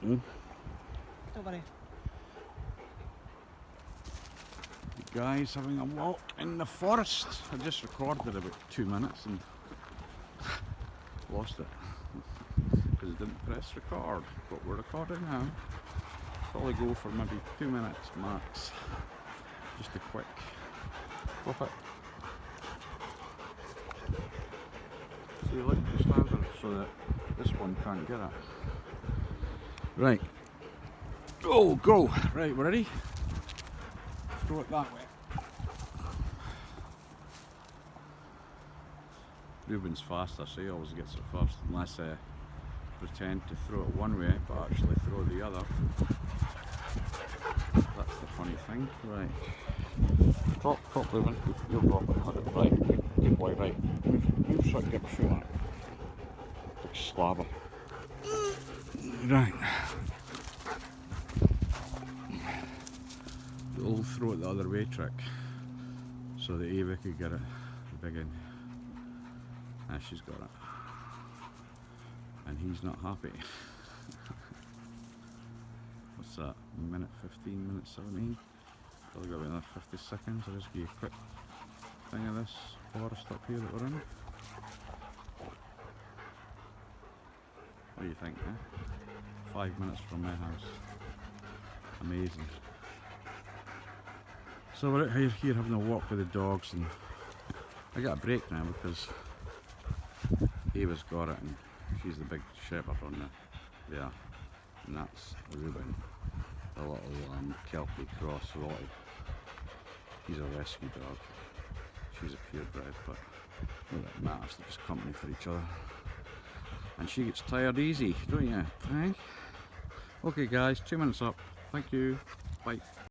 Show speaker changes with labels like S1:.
S1: Don't worry.
S2: You guys having a walk in the forest. I just recorded about 2 minutes and lost it because I didn't press record, but we're recording now. Probably go for maybe 2 minutes max. Just a quick flip it. So you like the standard so that this one can't get it. Right. Oh, go! Right, we're ready? Throw it that way. Ruben's faster, so he always gets it first, unless I pretend to throw it one way, but actually throw the other. That's the funny thing. Right. Drop, Ruben. You'll drop it. Right. Good boy, right. Move so I can get my foot on it. Big slabber. Right. We'll throw it the other way trick, so that Ava could get it, the big end. Ah, she's got it. And he's not happy. What's that? Minute 15, minute 17? Probably got another 50 seconds. I'll just give you a quick thing of this forest up here that we're in. What do you think, eh? 5 minutes from my house. Amazing. So we're out here having a walk with the dogs, and I got a break now because Ava's got it and she's the big shepherd on there. And that's Ruben, the little Kelpie cross rotted. He's a rescue dog. She's a purebred, but not that matters, they're just company for each other. And she gets tired easy, don't you? Hey? Okay guys, 2 minutes up. Thank you. Bye.